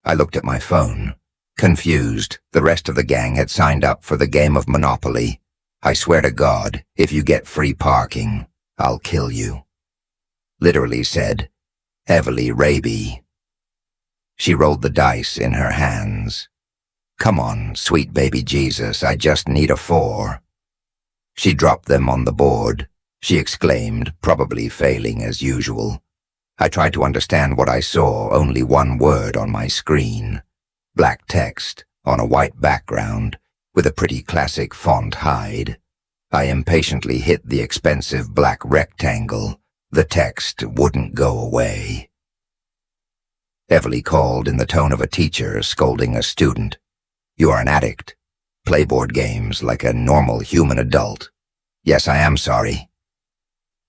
I looked at my phone. Confused, the rest of the gang had signed up for the game of Monopoly. I swear to God, if you get free parking, I'll kill you. Literally said, Heavily Raby. She rolled the dice in her hands. Come on, sweet baby Jesus, I just need a 4. She dropped them on the board. She exclaimed, probably failing as usual. I tried to understand what I saw, only one word on my screen. Black text on a white background with a pretty classic font hide. I impatiently hit the expensive black rectangle. The text wouldn't go away. Evely called in the tone of a teacher scolding a student. You are an addict. Play board games like a normal human adult. Yes, I am sorry.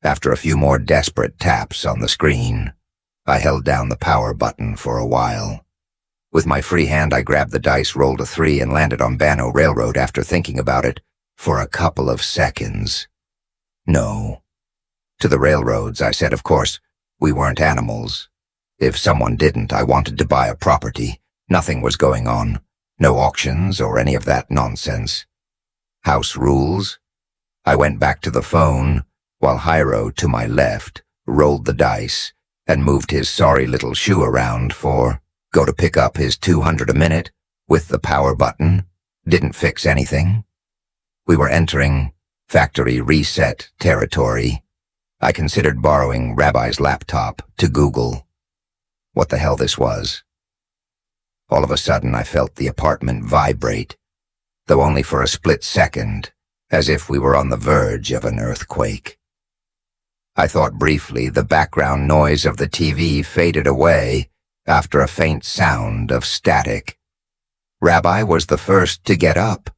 After a few more desperate taps on the screen, I held down the power button for a while. With my free hand, I grabbed the dice, rolled a 3, and landed on Banno Railroad after thinking about it for a couple of seconds. No. To the railroads, I said, of course, we weren't animals. If someone didn't, I wanted to buy a property. Nothing was going on. No auctions or any of that nonsense. House rules? I went back to the phone, while Hyro, to my left, rolled the dice and moved his sorry little shoe around for go to pick up his 200 a minute with the power button. Didn't fix anything. We were entering factory reset territory. I considered borrowing Rabbi's laptop to Google what the hell this was. All of a sudden, I felt the apartment vibrate, though only for a split second, as if we were on the verge of an earthquake. I thought briefly the background noise of the TV faded away after a faint sound of static. Rabbi was the first to get up.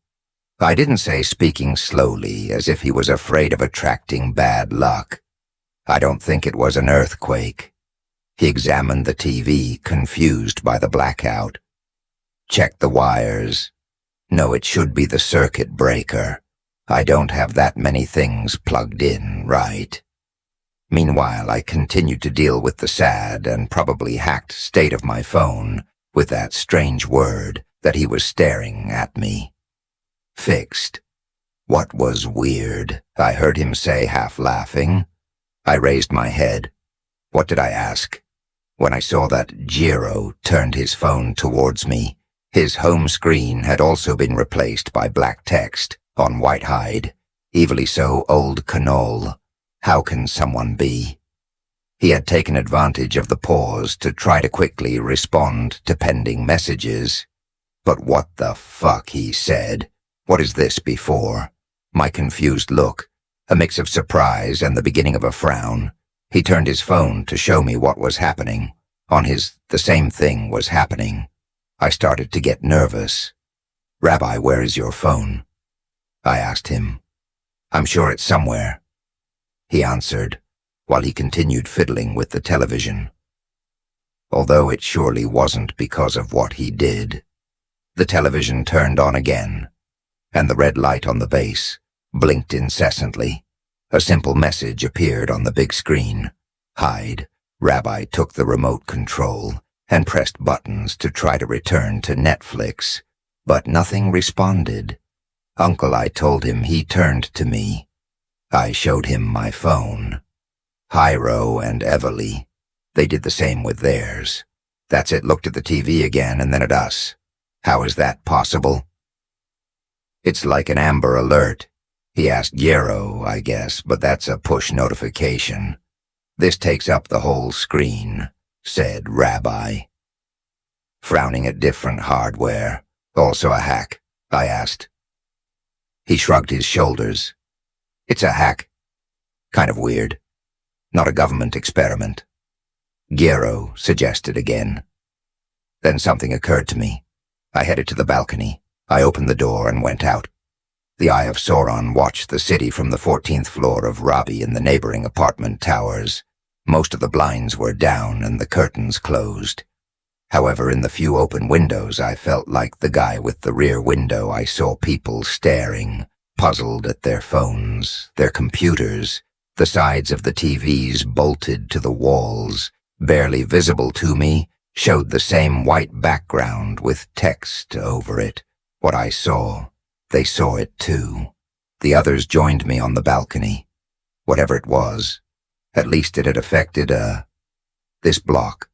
I didn't say, speaking slowly, as if he was afraid of attracting bad luck. I don't think it was an earthquake. He examined the TV, confused by the blackout. Checked the wires. No, it should be the circuit breaker. I don't have that many things plugged in, right? Meanwhile, I continued to deal with the sad and probably hacked state of my phone with that strange word that he was staring at me. Fixed. What was weird? I heard him say, half laughing. I raised my head. What did I ask? When I saw that Jiro turned his phone towards me, his home screen had also been replaced by black text on white hide. Evilly so, old Canole. How can someone be? He had taken advantage of the pause to try to quickly respond to pending messages. But what the fuck, he said. What is this before? My confused look, a mix of surprise and the beginning of a frown. He turned his phone to show me what was happening. On his, the same thing was happening. I started to get nervous. Rabbi, where is your phone? I asked him. I'm sure it's somewhere. He answered, while he continued fiddling with the television. Although it surely wasn't because of what he did. The television turned on again, and the red light on the base blinked incessantly. A simple message appeared on the big screen. Hide. Rabbi took the remote control and pressed buttons to try to return to Netflix, but nothing responded. Uncle, I told him. He turned to me. I showed him my phone. Hyro and Everly. They did the same with theirs. That's it, looked at the TV again and then at us. How is that possible? It's like an Amber Alert. He asked Gero, I guess, but that's a push notification. This takes up the whole screen, said Rabbi. Frowning at different hardware. Also a hack, I asked. He shrugged his shoulders. It's a hack. Kind of weird. Not a government experiment. Gero suggested again. Then something occurred to me. I headed to the balcony. I opened the door and went out. The Eye of Sauron watched the city from the 14th floor of Rabi and the neighboring apartment towers. Most of the blinds were down and the curtains closed. However, in the few open windows, I felt like the guy with the rear window. I saw people staring, puzzled at their phones, their computers, the sides of the TVs bolted to the walls, barely visible to me, showed the same white background with text over it. What I saw, they saw it too. The others joined me on the balcony. Whatever it was, at least it had affected, this block.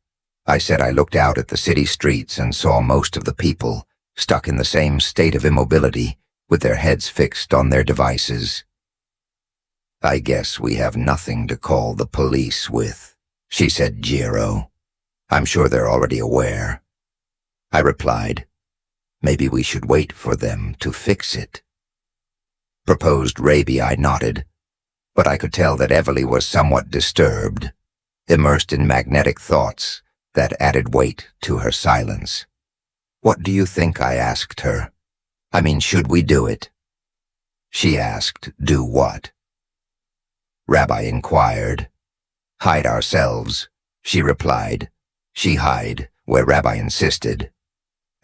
I said I looked out at the city streets and saw most of the people stuck in the same state of immobility, with their heads fixed on their devices. I guess we have nothing to call the police with, she said, Jiro. I'm sure they're already aware. I replied, maybe we should wait for them to fix it. Proposed Raby. I nodded, but I could tell that Evely was somewhat disturbed, immersed in magnetic thoughts that added weight to her silence. What do you think? I asked her. I mean, should we do it? She asked, do what? Rabbi inquired. Hide ourselves, she replied. She hide where Rabbi insisted.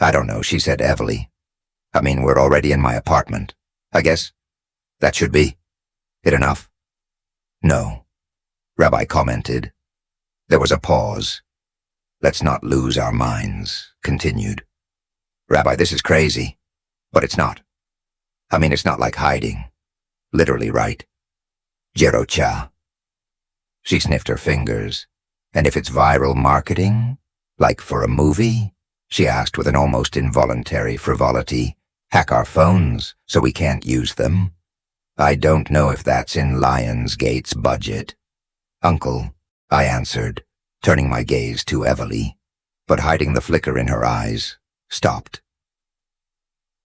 I don't know, she said, Evely. I mean, we're already in my apartment. I guess that should be it enough. No, Rabbi commented. There was a pause. Let's not lose our minds, continued. Rabbi, this is crazy, but it's not. I mean, it's not like hiding. Literally, right? Jiro-cha. She sniffed her fingers. And if it's viral marketing, like for a movie? She asked with an almost involuntary frivolity. Hack our phones so we can't use them? I don't know if that's in Lionsgate's budget. Uncle, I answered, turning my gaze to Evely, but hiding the flicker in her eyes, stopped.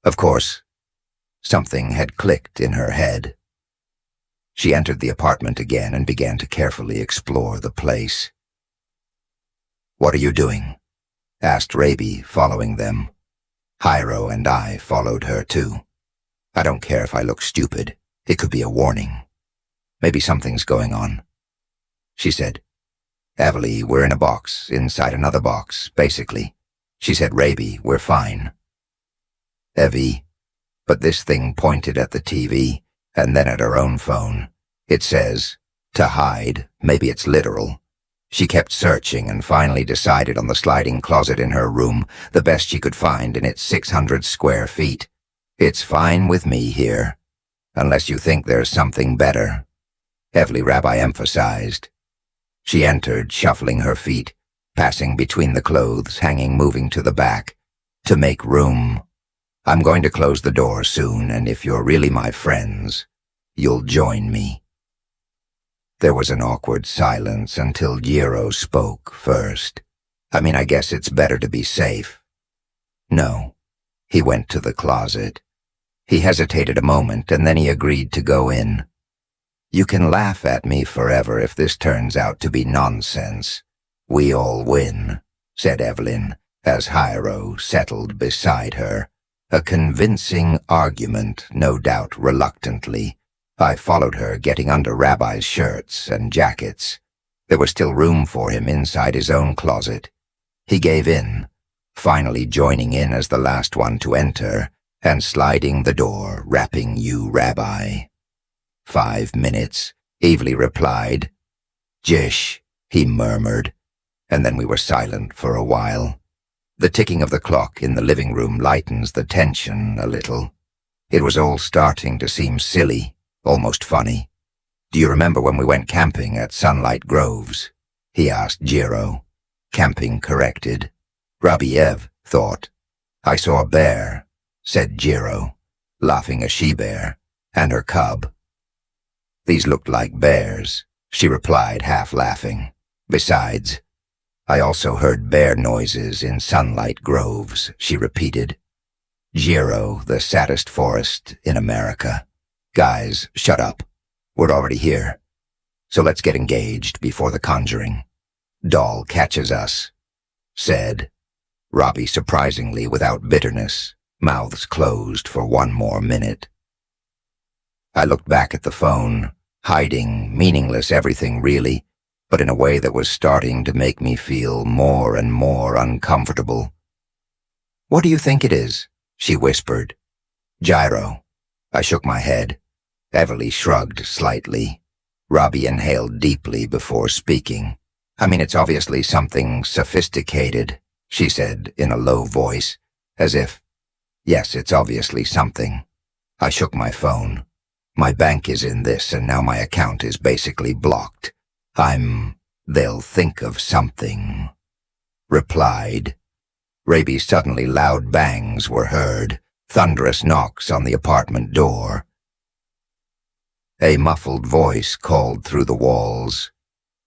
Of course, something had clicked in her head. She entered the apartment again and began to carefully explore the place. What are you doing? Asked Raby, following them. Hyro and I followed her too. I don't care if I look stupid. It could be a warning. Maybe something's going on. She said, Evely, we're in a box, inside another box, basically. She said, Raby, we're fine. Evie, but this thing pointed at the TV, and then at her own phone. It says, to hide, maybe it's literal. She kept searching and finally decided on the sliding closet in her room, the best she could find in its 600 square feet. It's fine with me here, unless you think there's something better, Evely Rabbi emphasized. She entered, shuffling her feet, passing between the clothes, moving to the back, to make room. I'm going to close the door soon, and if you're really my friends, you'll join me. There was an awkward silence until Jiro spoke first. I mean, I guess it's better to be safe. No. He went to the closet. He hesitated a moment, and then he agreed to go in. You can laugh at me forever if this turns out to be nonsense. We all win, said Evelyn, as Hyro settled beside her. A convincing argument, no doubt reluctantly. I followed her, getting under Rabbi's shirts and jackets. There was still room for him inside his own closet. He gave in, finally joining in as the last one to enter, and sliding the door, wrapping you, Rabbi. 5 minutes, Evely replied. Jish, he murmured, and then we were silent for a while. The ticking of the clock in the living room lightens the tension a little. It was all starting to seem silly, almost funny. Do you remember when we went camping at Sunlight Groves? He asked Jiro. Camping corrected. Rabiev thought. I saw a bear, said Jiro, laughing a she-bear, and her cub. These looked like bears, she replied, half laughing. Besides, I also heard bear noises in Sunlight Groves, she repeated. Jiro, the saddest forest in America. Guys, shut up. We're already here. So let's get engaged before the conjuring. Doll catches us, said Robbie, surprisingly without bitterness, mouths closed for one more minute. I looked back at the phone, hiding, meaningless everything really, but in a way that was starting to make me feel more and more uncomfortable. What do you think it is? She whispered. Gyro. I shook my head. Evely shrugged slightly. Robbie inhaled deeply before speaking. I mean, it's obviously something sophisticated, she said in a low voice, as if, yes, it's obviously something. I shook my phone. My bank is in this, and now my account is basically blocked. They'll think of something. Replied. Raby's suddenly loud bangs were heard, thunderous knocks on the apartment door. A muffled voice called through the walls.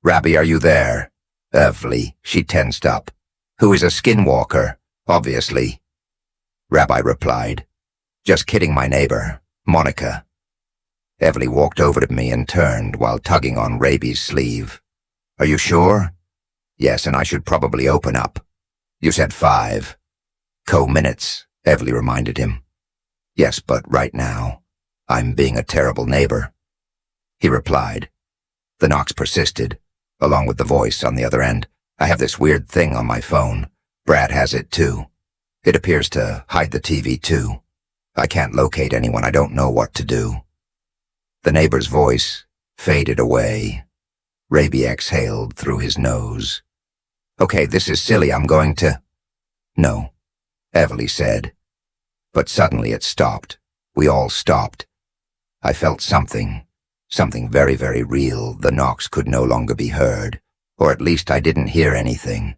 Raby, are you there? Evely, she tensed up. Who is a skinwalker, obviously. Rabbi replied. Just kidding, my neighbor, Monica. Evely walked over to me and turned while tugging on Raby's sleeve. Are you sure? Yes, and I should probably open up. You said 5. Co-minutes, Evely reminded him. Yes, but right now, I'm being a terrible neighbor. He replied. The knocks persisted, along with the voice on the other end. I have this weird thing on my phone. Brad has it too. It appears to hide the TV too. I can't locate anyone. I don't know what to do. The neighbor's voice faded away. Raby exhaled through his nose. Okay, this is silly. I'm going to... No, Evely said. But suddenly it stopped. We all stopped. I felt something very, very real. The knocks could no longer be heard, or at least I didn't hear anything.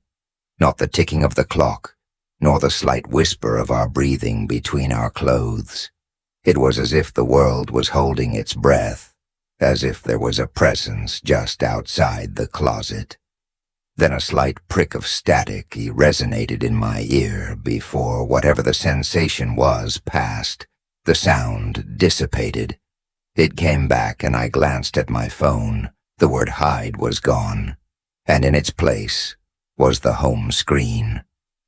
Not the ticking of the clock, nor the slight whisper of our breathing between our clothes. It was as if the world was holding its breath, as if there was a presence just outside the closet. Then a slight prick of static resonated in my ear before whatever the sensation was passed. The sound dissipated. It came back and I glanced at my phone. The word hide was gone, and in its place was the home screen.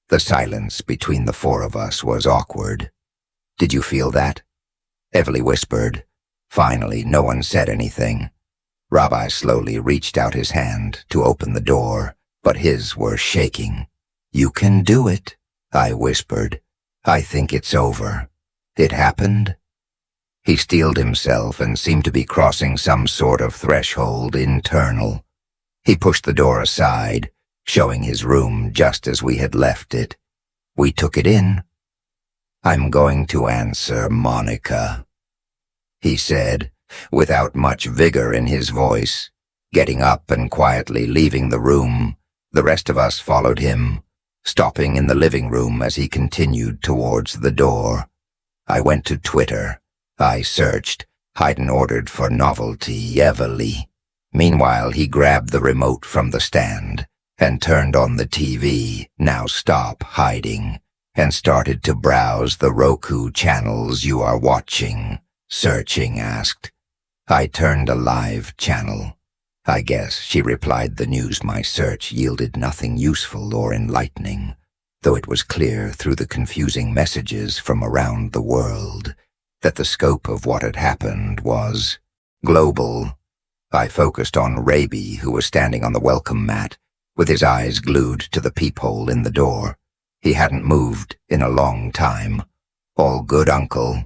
The silence between the four of us was awkward. Did you feel that? Evely whispered. Finally, no one said anything. Rabbi slowly reached out his hand to open the door, but his were shaking. You can do it, I whispered. I think it's over. It happened? He steeled himself and seemed to be crossing some sort of threshold internal. He pushed the door aside, showing his room just as we had left it. We took it in. I'm going to answer Monica, he said, without much vigor in his voice, getting up and quietly leaving the room. The rest of us followed him, stopping in the living room as he continued towards the door. I went to Twitter. I searched, Hayden ordered for novelty Evely. Meanwhile, he grabbed the remote from the stand and turned on the TV, now stop hiding, and started to browse the Roku channels you are watching. Searching asked. I turned a live channel. I guess, she replied, the news my search yielded nothing useful or enlightening, though it was clear through the confusing messages from around the world that the scope of what had happened was global. I focused on Raby, who was standing on the welcome mat, with his eyes glued to the peephole in the door. He hadn't moved in a long time. All good, uncle?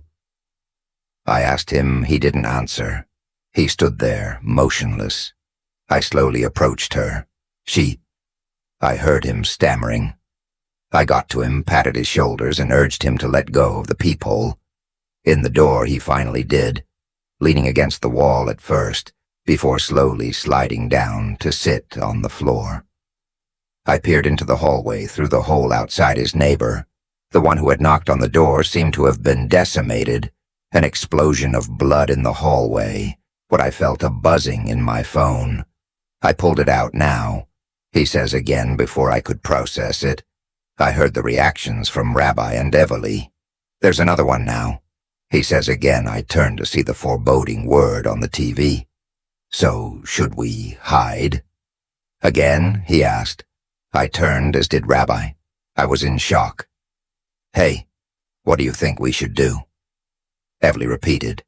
I asked him. He didn't answer. He stood there, motionless. I slowly approached her. I heard him stammering. I got to him, patted his shoulders, and urged him to let go of the peephole. In the door he finally did, leaning against the wall at first, before slowly sliding down to sit on the floor. I peered into the hallway through the hole outside his neighbor. The one who had knocked on the door seemed to have been decimated. An explosion of blood in the hallway. What I felt a buzzing in my phone. I pulled it out now, he says again before I could process it. I heard the reactions from Rabbi and Evely. There's another one now, he says again. I turned to see the foreboding word on the TV. So, should we hide? Again, he asked. I turned, as did Rabbi. I was in shock. Hey, what do you think we should do? Evely repeated.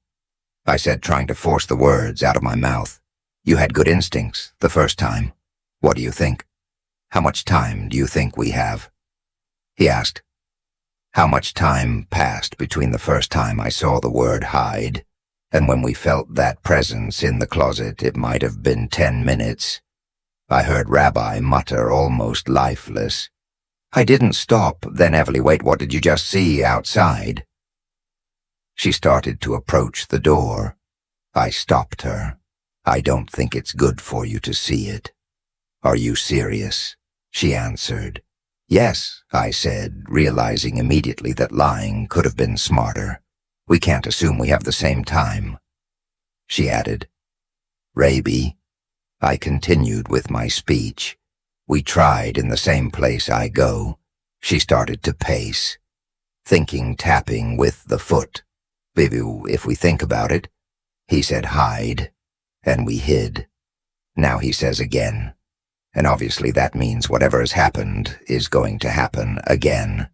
I said, trying to force the words out of my mouth. You had good instincts the first time. What do you think? How much time do you think we have? He asked. How much time passed between the first time I saw the word hide and when we felt that presence in the closet? It might have been 10 minutes. I heard Rabbi mutter, almost lifeless. I didn't stop, then heavily, wait, what did you just see outside? She started to approach the door. I stopped her. I don't think it's good for you to see it. Are you serious? She answered. Yes, I said, realizing immediately that lying could have been smarter. We can't assume we have the same time. She added, Raby. I continued with my speech. We tried in the same place I go. She started to pace, thinking tapping with the foot. Vivu, if we think about it. He said hide, and we hid. Now he says again. And obviously that means whatever has happened is going to happen again.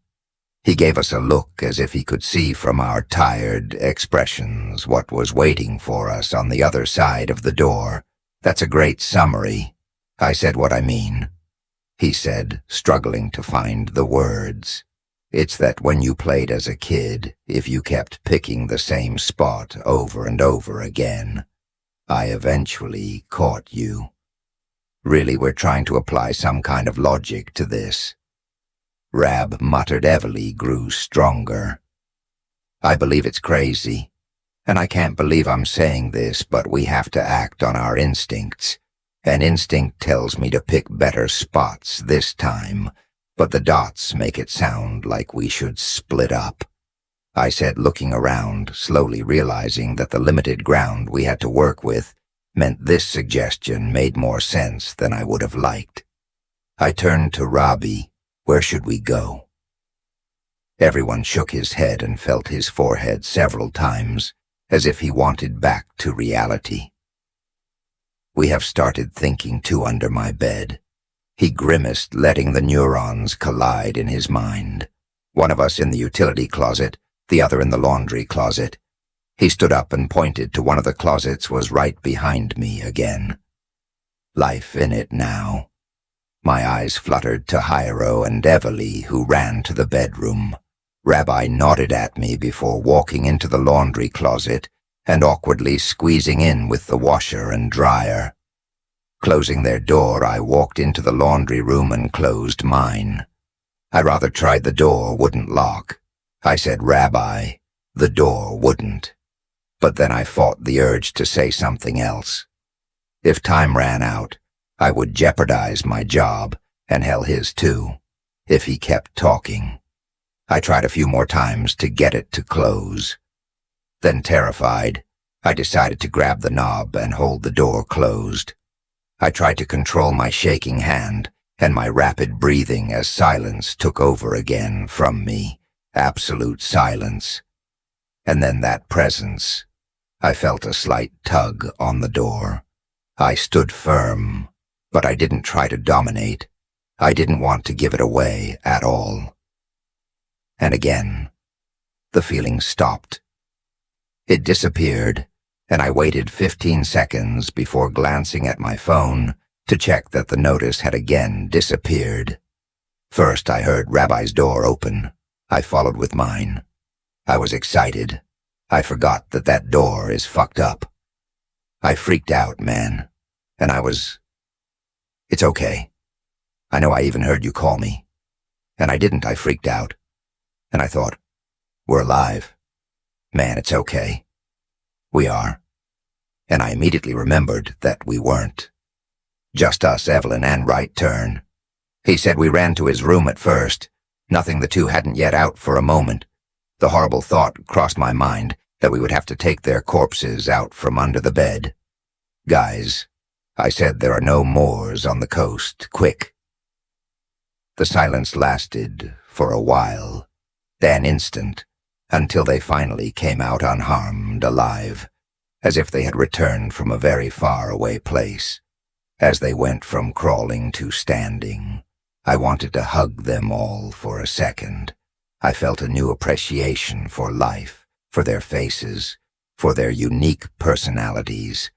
He gave us a look as if he could see from our tired expressions what was waiting for us on the other side of the door. That's a great summary. I said what I mean. He said, struggling to find the words. It's that when you played as a kid, if you kept picking the same spot over and over again, I eventually caught you. Really, we're trying to apply some kind of logic to this. Rab muttered heavily, grew stronger. I believe it's crazy, and I can't believe I'm saying this, but we have to act on our instincts. An instinct tells me to pick better spots this time, but the dots make it sound like we should split up. I said, looking around, slowly realizing that the limited ground we had to work with meant this suggestion made more sense than I would have liked. I turned to Robbie. Where should we go? Everyone shook his head and felt his forehead several times, as if he wanted back to reality. We have started thinking too under my bed. He grimaced, letting the neurons collide in his mind. One of us in the utility closet, the other in the laundry closet. He stood up and pointed to one of the closets was right behind me again. Life in it now. My eyes fluttered to Hyro and Everly, who ran to the bedroom. Rabbi nodded at me before walking into the laundry closet and awkwardly squeezing in with the washer and dryer. Closing their door, I walked into the laundry room and closed mine. I rather tried the door wouldn't lock. I said, Rabbi, the door wouldn't. But then I fought the urge to say something else. If time ran out, I would jeopardize my job, and hell his too, if he kept talking. I tried a few more times to get it to close. Then, terrified, I decided to grab the knob and hold the door closed. I tried to control my shaking hand and my rapid breathing as silence took over again from me. Absolute silence. And then that presence. I felt a slight tug on the door. I stood firm, but I didn't try to dominate. I didn't want to give it away at all. And again, the feeling stopped. It disappeared, and I waited 15 seconds before glancing at my phone to check that the notice had again disappeared. First, I heard Rabbi's door open. I followed with mine. I was excited. I forgot that that door is fucked up. I freaked out, man. And It's okay. I know I even heard you call me. And I didn't, I freaked out. And I thought, we're alive. Man, it's okay. We are. And I immediately remembered that we weren't. Just us, Evelyn, and Right Turn. He said we ran to his room at first. Nothing the two hadn't yet out for a moment. The horrible thought crossed my mind that we would have to take their corpses out from under the bed. Guys, I said, there are no moors on the coast. Quick. The silence lasted for a while, an instant, until they finally came out unharmed, alive, as if they had returned from a very far-away place. As they went from crawling to standing, I wanted to hug them all for a second. I felt a new appreciation for life, for their faces, for their unique personalities.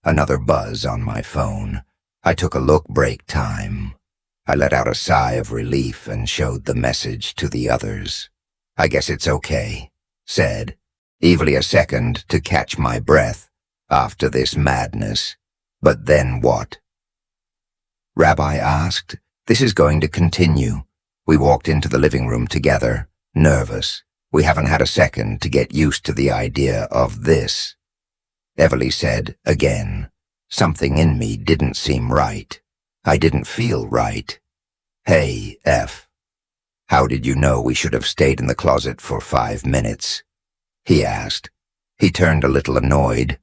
Another buzz on my phone. I took a look, break time. I let out a sigh of relief and showed the message to the others. I guess it's okay, said, evilly a second to catch my breath after this madness. But then what? Rabbi asked. This is going to continue. We walked into the living room together, nervous. We haven't had a second to get used to the idea of this. Everly said again. Something in me didn't seem right. I didn't feel right. Hey, F. How did you know we should have stayed in the closet for 5 minutes? He asked. He turned a little annoyed.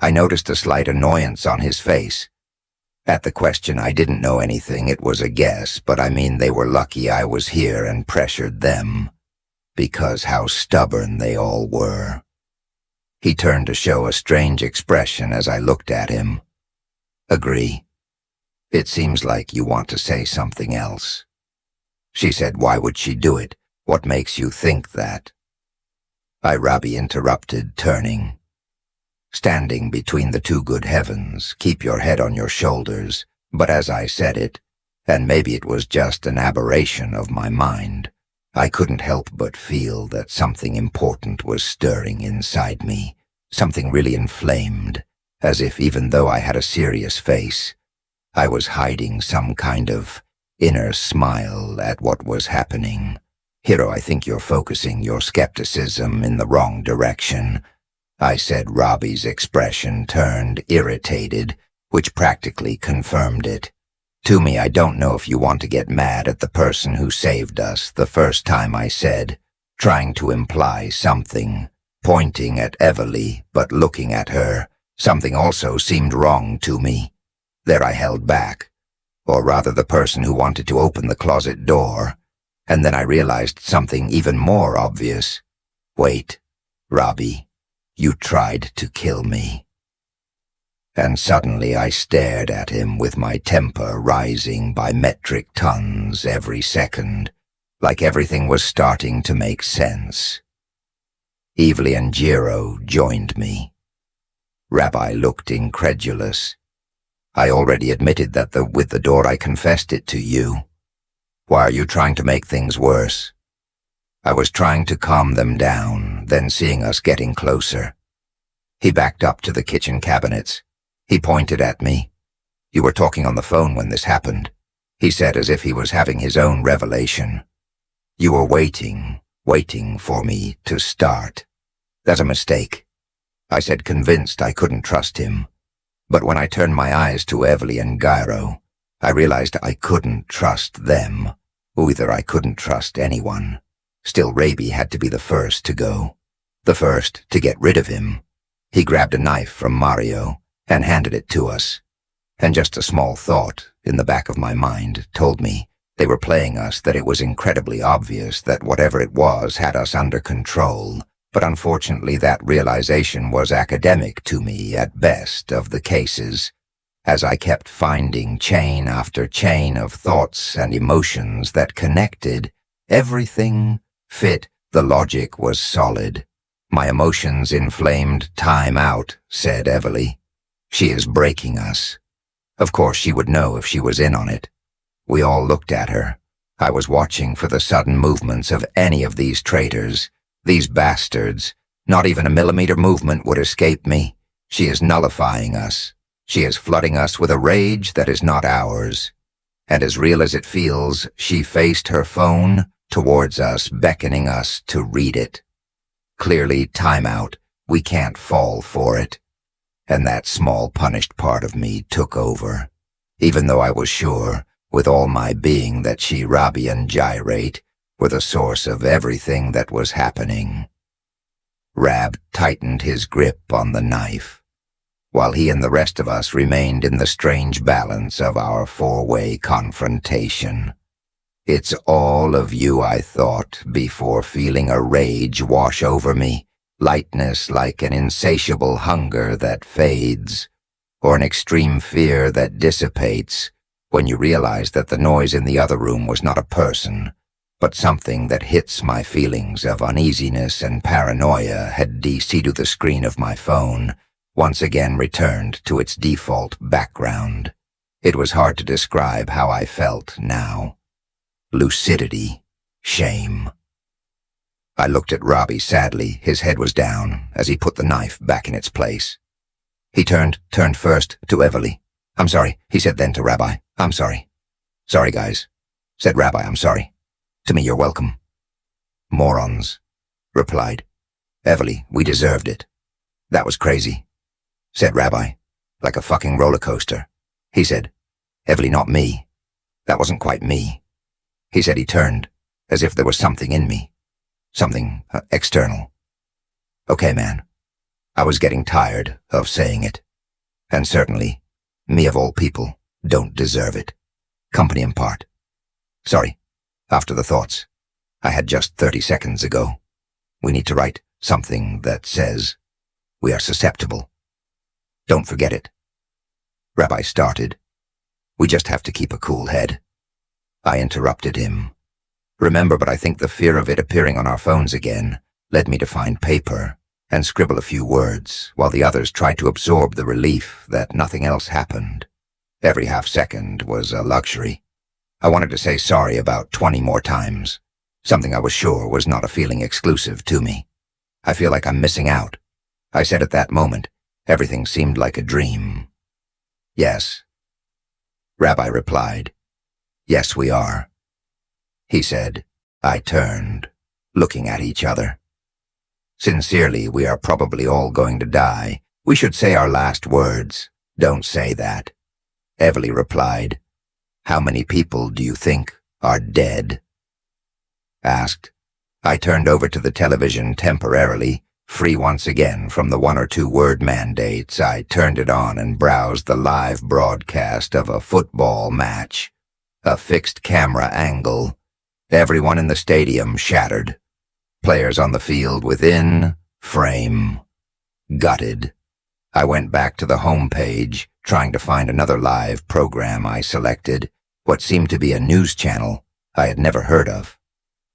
I noticed a slight annoyance on his face. At the question, I didn't know anything. It was a guess, but I mean they were lucky I was here and pressured them. Because how stubborn they all were. He turned to show a strange expression as I looked at him. Agree. It seems like you want to say something else. She said, why would she do it? What makes you think that? Rabbi interrupted, turning. Standing between the two good heavens, keep your head on your shoulders. But as I said it, and maybe it was just an aberration of my mind, I couldn't help but feel that something important was stirring inside me, something really inflamed, as if even though I had a serious face, I was hiding some kind of inner smile at what was happening. Hiro, I think you're focusing your skepticism in the wrong direction. I said. Robbie's expression turned irritated, which practically confirmed it. To me, I don't know if you want to get mad at the person who saved us the first time, I said, trying to imply something, pointing at Everly, but looking at her. Something also seemed wrong to me. There I held back, or rather the person who wanted to open the closet door, and then I realized something even more obvious. Wait, Robbie, you tried to kill me. And suddenly I stared at him with my temper rising by metric tons every second, like everything was starting to make sense. Evely and Jiro joined me. Rabbi looked incredulous. I already admitted that with the door I confessed it to you. Why are you trying to make things worse? I was trying to calm them down, then seeing us getting closer. He backed up to the kitchen cabinets. He pointed at me. You were talking on the phone when this happened, he said as if he was having his own revelation. You were waiting for me to start. That's a mistake, I said, convinced I couldn't trust him. But when I turned my eyes to Everly and Gyro, I realized I couldn't trust them. Either I couldn't trust anyone. Still, Raby had to be the first to go. The first to get rid of him. He grabbed a knife from Mario and handed it to us. And just a small thought in the back of my mind told me they were playing us, that it was incredibly obvious that whatever it was had us under control. But unfortunately that realization was academic to me at best of the cases, as I kept finding chain after chain of thoughts and emotions that connected. Everything fit, the logic was solid. My emotions inflamed. Time out, said Everly. She is breaking us. Of course she would know if she was in on it. We all looked at her. I was watching for the sudden movements of any of these traitors, these bastards. Not even a millimeter movement would escape me. She is nullifying us. She is flooding us with a rage that is not ours. And as real as it feels, she faced her phone towards us, beckoning us to read it. Clearly, time out. We can't fall for it. And that small punished part of me took over, even though I was sure, with all my being, that she, Robbie, and Gyrate were the source of everything that was happening. Rab tightened his grip on the knife, while he and the rest of us remained in the strange balance of our four-way confrontation. It's all of you, I thought, before feeling a rage wash over me, lightness like an insatiable hunger that fades, or an extreme fear that dissipates when you realize that the noise in the other room was not a person, but something that hits my feelings of uneasiness and paranoia had DC to the screen of my phone, once again returned to its default background. It was hard to describe how I felt now. Lucidity, shame. I looked at Robbie sadly. His head was down as he put the knife back in its place. He turned first to Everly. I'm sorry, he said then to Rabbi. I'm sorry. Sorry, guys, said Rabbi. I'm sorry. To me, you're welcome. Morons, replied Everly. We deserved it. That was crazy, said Rabbi. Like a fucking roller coaster, he said. Everly, not me. That wasn't quite me. He said. He turned, as if there was something in me. Something external. Okay, man. I was getting tired of saying it. And certainly, me of all people, don't deserve it. Company in part. Sorry, after the thoughts. I had just 30 seconds ago. We need to write something that says we are susceptible. Don't forget it. Rabbi started. We just have to keep a cool head. I interrupted him. Remember, but I think the fear of it appearing on our phones again led me to find paper and scribble a few words, while the others tried to absorb the relief that nothing else happened. Every half-second was a luxury. I wanted to say sorry about 20 more times, something I was sure was not a feeling exclusive to me. I feel like I'm missing out. I said at that moment, everything seemed like a dream. Yes. Rabbi replied. Yes, we are. He said. I turned, looking at each other. Sincerely, we are probably all going to die. We should say our last words. Don't say that. Everly replied. How many people do you think are dead? Asked. I turned over to the television temporarily, free once again from the 1 or 2 word mandates. I turned it on and browsed the live broadcast of a football match. A fixed camera angle. Everyone in the stadium shattered. Players on the field within frame. Gutted. I went back to the home page, trying to find another live program. I selected what seemed to be a news channel I had never heard of.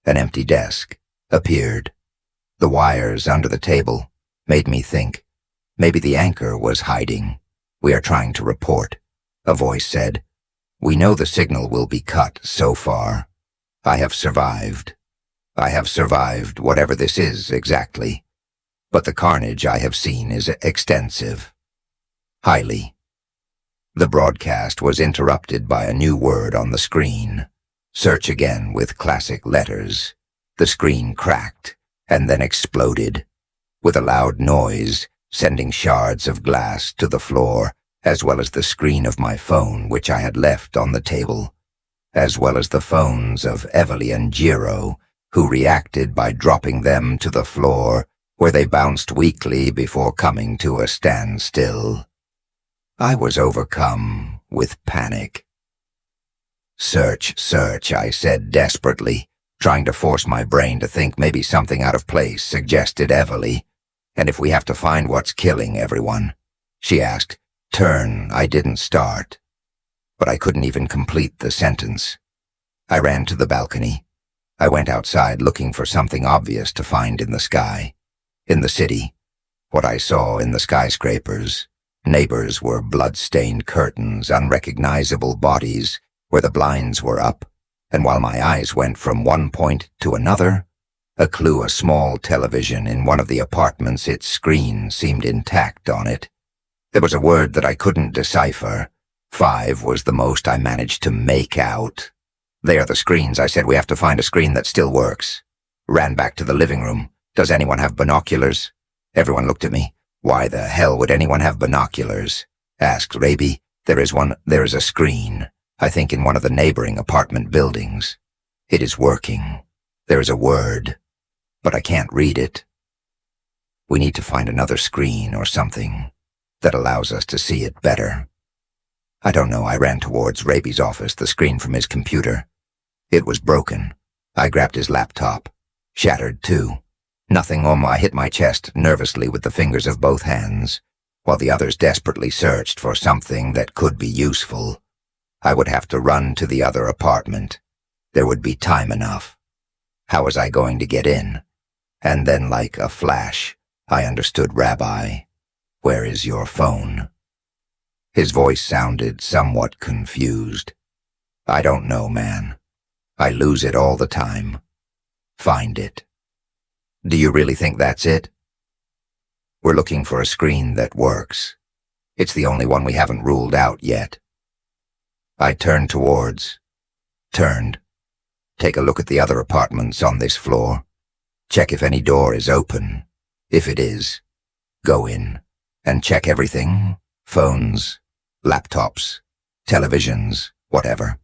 An empty desk appeared. The wires under the table made me think maybe the anchor was hiding. We are trying to report. A voice said, we know the signal will be cut so far. I have survived. I have survived whatever this is exactly. But the carnage I have seen is extensive. Highly. The broadcast was interrupted by a new word on the screen. Search again with classic letters. The screen cracked and then exploded with a loud noise, sending shards of glass to the floor, as well as the screen of my phone, which I had left on the table, as well as the phones of Everly and Jiro, who reacted by dropping them to the floor, where they bounced weakly before coming to a standstill. I was overcome with panic. Search, search, I said desperately, trying to force my brain to think maybe something out of place, suggested Everly. And if we have to find what's killing everyone? She asked. Turn, I didn't start. But I couldn't even complete the sentence. I ran to the balcony. I went outside looking for something obvious to find in the sky. In the city, what I saw in the skyscrapers, neighbors were blood-stained curtains, unrecognizable bodies, where the blinds were up, and while my eyes went from one point to another, a small television in one of the apartments, its screen seemed intact on it. There was a word that I couldn't decipher. 5 was the most I managed to make out. They are the screens, I said. We have to find a screen that still works. Ran back to the living room. Does anyone have binoculars? Everyone looked at me. Why the hell would anyone have binoculars? Asked Raby. There is a screen, I think in one of the neighboring apartment buildings. It is working. There is a word, but I can't read it. We need to find another screen or something that allows us to see it better. I don't know. I ran towards Raby's office, the screen from his computer. It was broken. I grabbed his laptop. Shattered too. Nothing on. I hit my chest nervously with the fingers of both hands, while the others desperately searched for something that could be useful. I would have to run to the other apartment. There would be time enough. How was I going to get in? And then, like a flash, I understood Rabbi. Where is your phone? His voice sounded somewhat confused. I don't know, man. I lose it all the time. Find it. Do you really think that's it? We're looking for a screen that works. It's the only one we haven't ruled out yet. I turned. Take a look at the other apartments on this floor. Check if any door is open. If it is, go in and check everything. Phones, laptops, televisions, whatever.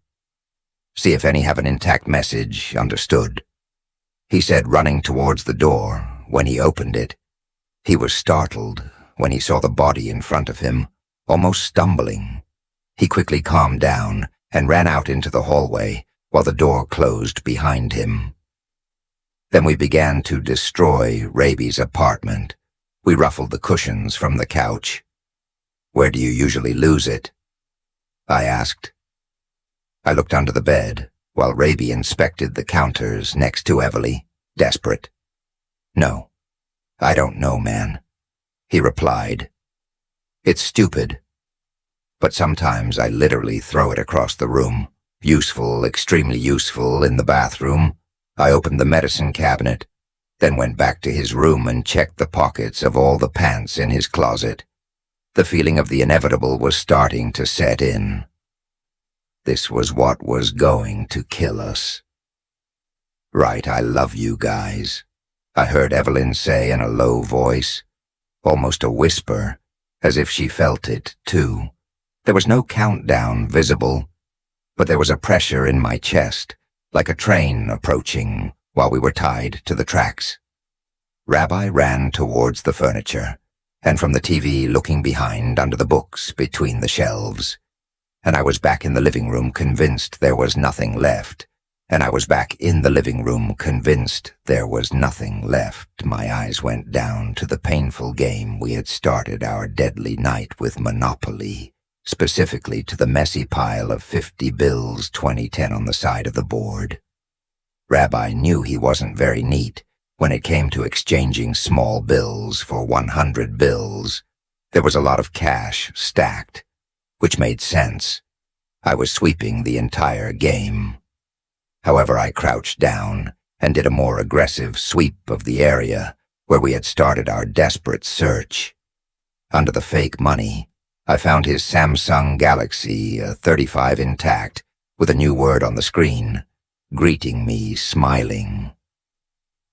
See if any have an intact message, understood? He said, running towards the door. When he opened it, he was startled when he saw the body in front of him, almost stumbling. He quickly calmed down and ran out into the hallway while the door closed behind him. Then we began to destroy Raby's apartment. We ruffled the cushions from the couch. Where do you usually lose it? I asked. I looked under the bed while Raby inspected the counters next to Everly, desperate. No, I don't know, man, he replied. It's stupid, but sometimes I literally throw it across the room. Useful, extremely useful in the bathroom. I opened the medicine cabinet, then went back to his room and checked the pockets of all the pants in his closet. The feeling of the inevitable was starting to set in. This was what was going to kill us. Right, I love you guys, I heard Evelyn say in a low voice, almost a whisper, as if she felt it, too. There was no countdown visible, but there was a pressure in my chest, like a train approaching while we were tied to the tracks. Rabbi ran towards the furniture, and from the TV looking behind under the books between the shelves. And I was back in the living room convinced there was nothing left. My eyes went down to the painful game we had started our deadly night with Monopoly, specifically to the messy pile of 50 bills 2010 on the side of the board. Rabbi knew he wasn't very neat when it came to exchanging small bills for 100 bills. There was a lot of cash stacked, which made sense. I was sweeping the entire game. However, I crouched down and did a more aggressive sweep of the area where we had started our desperate search. Under the fake money, I found his Samsung Galaxy 35 intact, with a new word on the screen, greeting me smiling.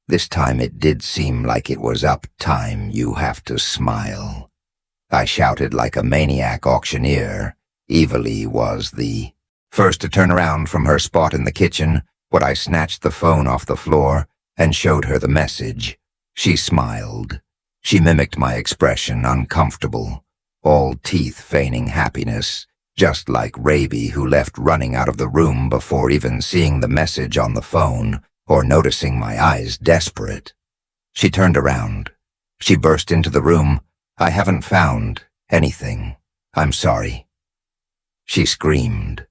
This time it did seem like it was up time. You have to smile. I shouted like a maniac auctioneer. Evilly was the first to turn around from her spot in the kitchen when I snatched the phone off the floor and showed her the message. She smiled. She mimicked my expression, uncomfortable, all teeth feigning happiness, just like Raby, who left running out of the room before even seeing the message on the phone or noticing my eyes desperate. She turned around. She burst into the room. I haven't found anything. I'm sorry. She screamed.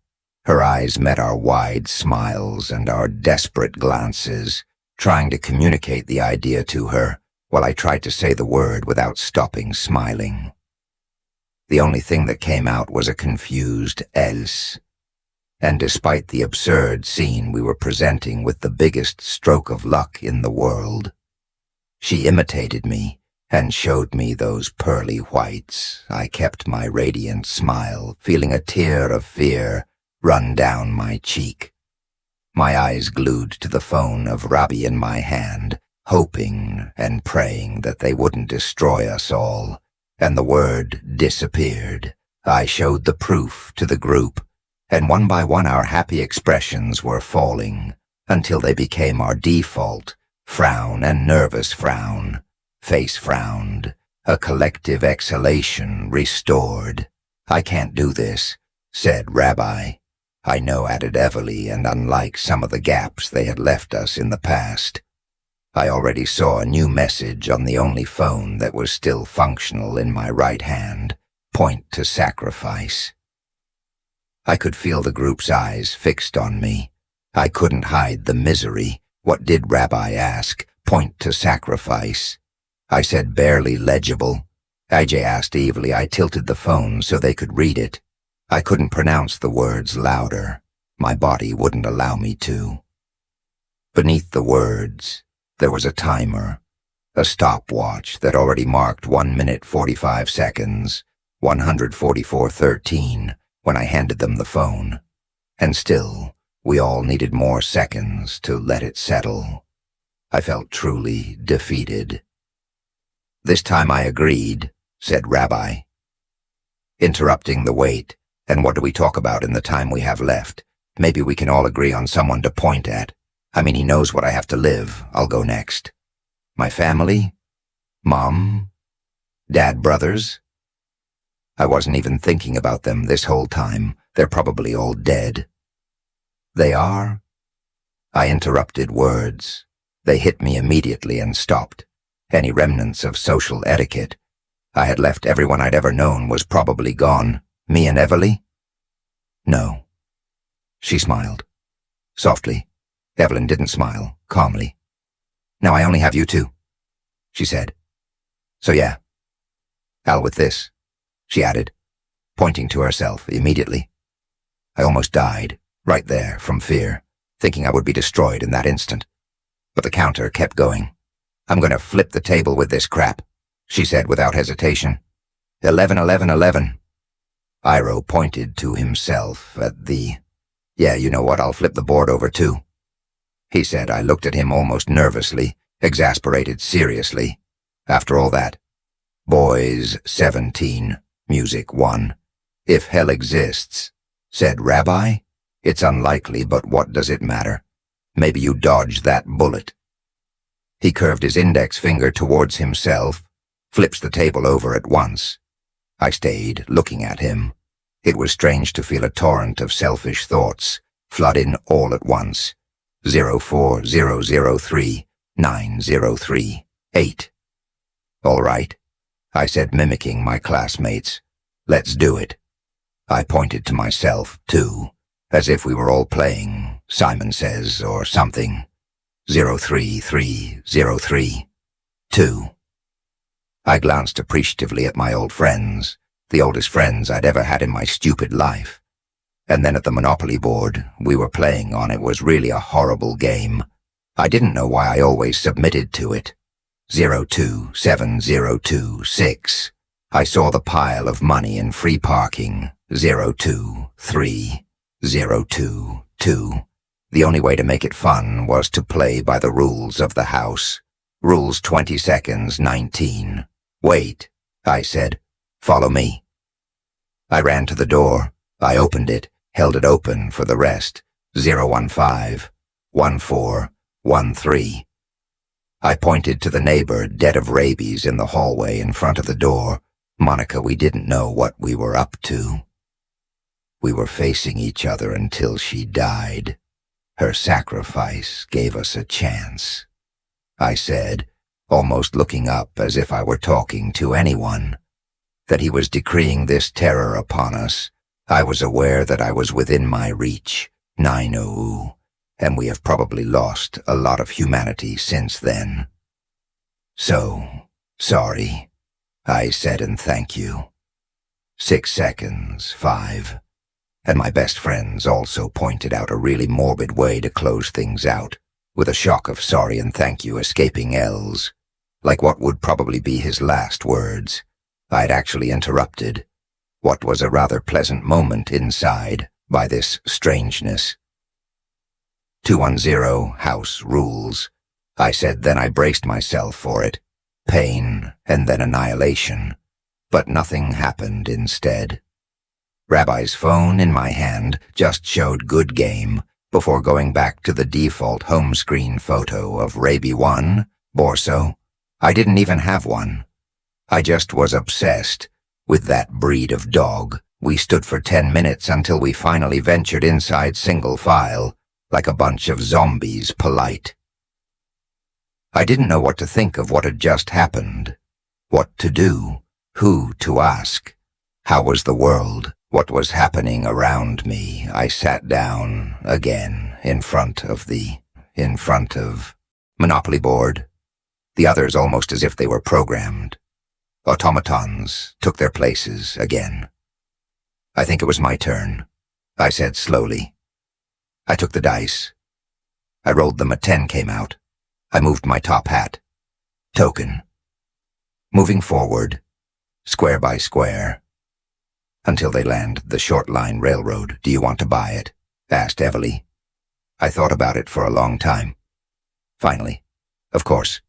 Her eyes met our wide smiles and our desperate glances, trying to communicate the idea to her while I tried to say the word without stopping smiling. The only thing that came out was a confused else. And despite the absurd scene we were presenting with the biggest stroke of luck in the world, she imitated me and showed me those pearly whites. I kept my radiant smile, feeling a tear of fear run down my cheek. My eyes glued to the phone of Robbie in my hand, hoping and praying that they wouldn't destroy us all. And the word disappeared. I showed the proof to the group, and one by one our happy expressions were falling until they became our default, frown and nervous frown. Face frowned, a collective exhalation restored. I can't do this, said Rabbi. I know, added Everly, and unlike some of the gaps they had left us in the past, I already saw a new message on the only phone that was still functional in my right hand, point to sacrifice. I could feel the group's eyes fixed on me. I couldn't hide the misery. What did Rabbi ask? Point to sacrifice. I said barely legible. IJ asked evilly. I tilted the phone so they could read it. I couldn't pronounce the words louder. My body wouldn't allow me to. Beneath the words, there was a timer, a stopwatch that already marked 1 minute 45 seconds. 144.13 when I handed them the phone. And still, we all needed more seconds to let it settle. I felt truly defeated. "This time I agreed," said Rabbi, interrupting the wait. "And what do we talk about in the time we have left? Maybe we can all agree on someone to point at. I mean, he knows what I have to live. I'll go next. My family? Mom? Dad, brothers?" I wasn't even thinking about them this whole time. They're probably all dead. "They are?" I interrupted words. They hit me immediately and stopped. Any remnants of social etiquette. I had left everyone I'd ever known was probably gone. Me and Evelyn? No. She smiled. Softly. Evelyn didn't smile, calmly. "Now I only have you two," she said. "So yeah. Al with this," she added, pointing to herself immediately. I almost died, right there, from fear, thinking I would be destroyed in that instant. But the counter kept going. "I'm gonna flip the table with this crap," she said without hesitation. 11, 11, 11. Iro pointed to himself at the, "Yeah, you know what, I'll flip the board over too," he said. I looked at him almost nervously, exasperated seriously. After all that. Boys 17, music 1. "If hell exists," said Rabbi. "It's unlikely, but what does it matter? Maybe you dodged that bullet." He curved his index finger towards himself, flips the table over at once. I stayed looking at him. It was strange to feel a torrent of selfish thoughts flood in all at once. 04003-903-8. "All right," I said, mimicking my classmates. "Let's do it." I pointed to myself, too, as if we were all playing Simon Says or something. 03303-2. I glanced appreciatively at my old friends, the oldest friends I'd ever had in my stupid life. And then at the Monopoly board we were playing on, it was really a horrible game. I didn't know why I always submitted to it. 0270226. I saw the pile of money in free parking. 023-022. The only way to make it fun was to play by the rules of the house. Rules 20 seconds, 19. "Wait," I said. "Follow me." I ran to the door. I opened it, held it open for the rest. 015-14-13. I pointed to the neighbor, dead of rabies, in the hallway in front of the door. Monica, we didn't know what we were up to. We were facing each other until she died. Her sacrifice gave us a chance, I said, almost looking up as if I were talking to anyone. That he was decreeing this terror upon us. I was aware that I was within my reach, 9-0, and we have probably lost a lot of humanity since then. "So, sorry," I said, "and thank you." 6 seconds, 5. And my best friends also pointed out a really morbid way to close things out, with a shock of sorry and thank you escaping L's, like what would probably be his last words. I'd actually interrupted what was a rather pleasant moment inside by this strangeness. 210 house rules, I said, then I braced myself for it. Pain and then annihilation. But nothing happened instead. Rabbi's phone in my hand just showed good game before going back to the default home screen photo of Raby 1, Borso. I didn't even have one. I just was obsessed with that breed of dog. We stood for 10 minutes until we finally ventured inside single file, like a bunch of zombies, polite. I didn't know what to think of what had just happened. What to do? Who to ask? How was the world? What was happening around me? I sat down again in front of Monopoly board. The others almost as if they were programmed. Automatons took their places again. I think it was my turn, I said slowly. I took the dice. I rolled them. A 10 came out. I moved my top hat. Token. Moving forward, square by square, Until they land the short line railroad. Do you want to buy it? Asked Everly. I thought about it for a long time. Finally, of course,